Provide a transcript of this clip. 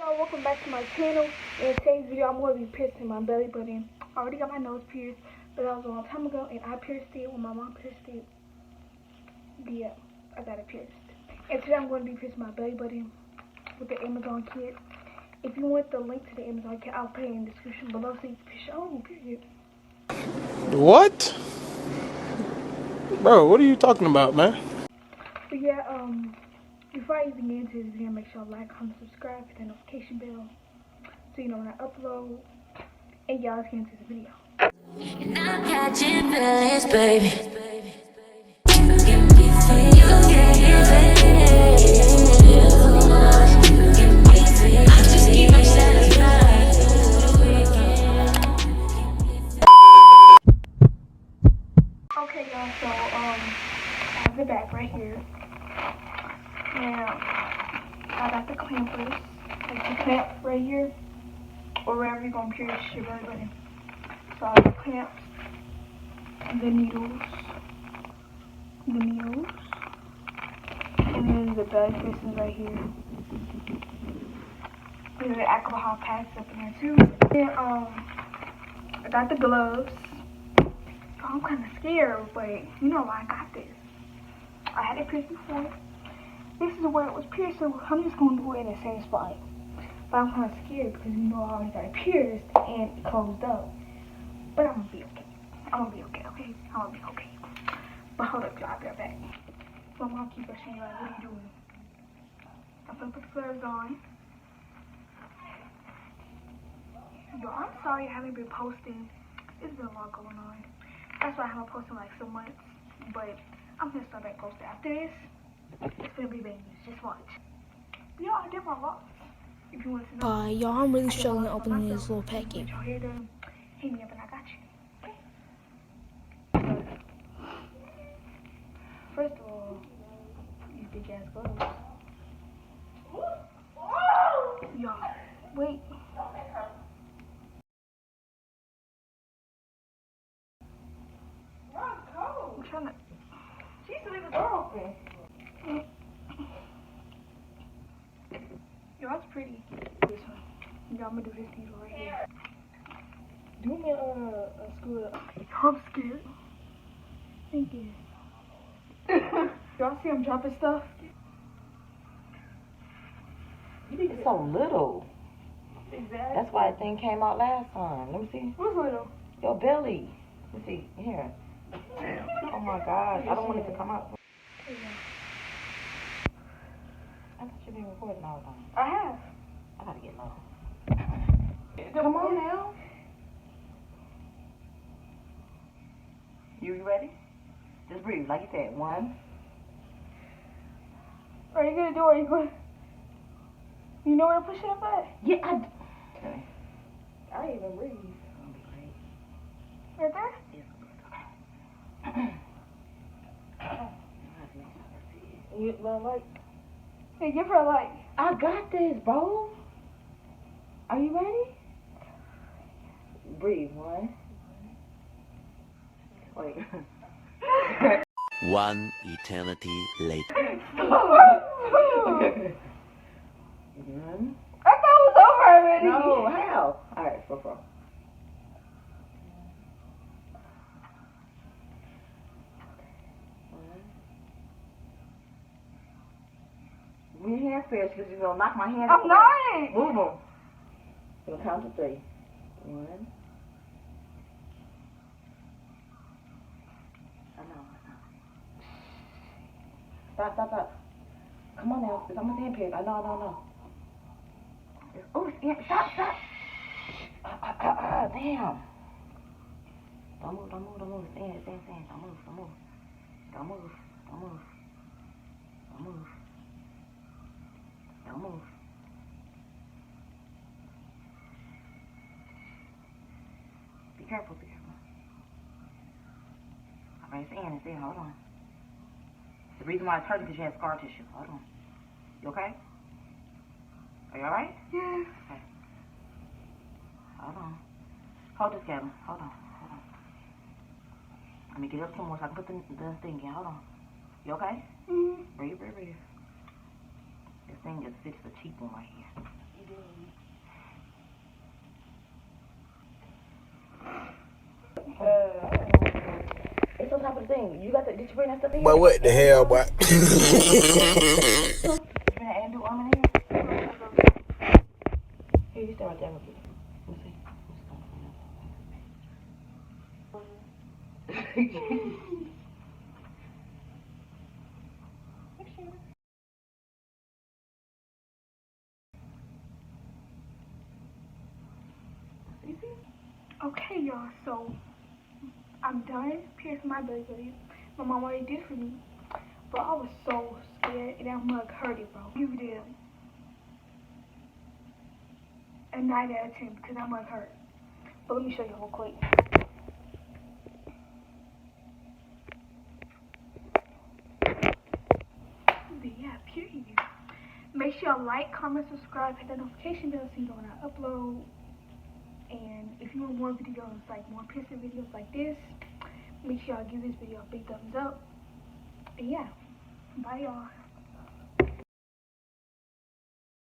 y'all, welcome back to my channel. In today's video, I'm going to be piercing my belly button. I already got my nose pierced, but that was a long time ago, and I pierced it when my mom pierced it. Yeah, I got it pierced. And today I'm going to be piercing my belly button with the Amazon kit. If you want the link to the Amazon kit, I'll put it in the description below so you can pierce your own, period. What? Bro, what are you talking about, man? But yeah, before I even get into this video, make sure you like, comment, subscribe, hit that notification bell so you know when I upload. And y'all, let's get into the video. And I'm catching feelings, baby. You give me feelings. You give me feelings. I just keep me satisfied. Okay, y'all. So I have the bag right here. Now I got the clampers. Like the clamp right here, or wherever you're gonna pierce your belly button. So I have the clamps, the needles, and then the belly piercings right here. There's the alcohol pads up in there too. And I got the gloves. I'm kind of scared, but you know I got this. I had it pierced before. This is where it was pierced, so I'm just going to do it in the same spot. But I'm kind of scared because you know I already got it pierced and it closed up. But I'm going to be okay. I'm going to be okay, okay? I'm going to be okay. But hold up, y'all. I'll be right back. So I'm going to keep rushing you. Like, what are you doing? I'm going to put the gloves on. Yo, I'm sorry I haven't been posting. There's been a lot going on. That's why I haven't posted like so much. But I'm going to start back posting after this. It's going to be big news. Just watch. Y'all, I did my locks. If you want to know. Y'all, I'm really struggling opening this little packet. Y'all here to hit me up and I got you. Okay? First of all, these big ass gloves. Y'all, wait. I'm trying to. She used to leave the door open. Yo, that's pretty. This one. Yo, I'm gonna do this needle right here. Do me a screw up. I'm scared. Thank you. Y'all see I'm dropping stuff? It's so little. Exactly. That's why that thing came out last time. Let me see. What's little? Your belly. Let me see. Here. Oh my gosh. I don't want it to come out. I thought you'd been recording all the time. I have. I gotta get low. Come on now. You ready? Just breathe. Like you said. 1. Are you gonna do it? Are you going? You know where to push it up at? Yeah, okay. I didn't even breathe. It's gonna be great. Right there? It's gonna be okay. You like? Hey, give her a like. I got this, bro. Are you ready? Breathe. 1. Wait. 1 eternity later. Okay. 1. I thought it was over already. No, how? Alright, 4. 4. Move your hands fast because you're going to knock my hands I'm away. not. Move them. We'll count to 3. 1. I know. Stop. Come on now. It's almost in period. I know. Oh, stop. Damn. Don't move. Stand. Don't move. Be careful. Alright, it's in. Hold on. The reason why it's hurting because you have scar tissue. Hold on. You okay? Are you alright? Yeah. Okay. Hold on. Hold this, Kevin. Hold on. Let me get up some more so I can put the thing in. Hold on. You okay? Mm-hmm. Breathe. This thing just fits the cheap one right here. It's on top of the thing. You got the, did you bring that stuff in here? But what the hell, boy? You bring that and do arm in here? Here, you stay right there with me. Let me see. Okay, y'all, so I'm done piercing my belly button. My mom already did it for me, but I was so scared, and that mug hurted, bro. Give it a 9 out of 10 because that mug hurt. But let me show you real quick. But yeah, period. Make sure y'all like, comment, subscribe, hit that notification bell so you know when I upload. And if you want more videos, like more piercing videos like this, make sure y'all give this video a big thumbs up. And yeah, bye y'all.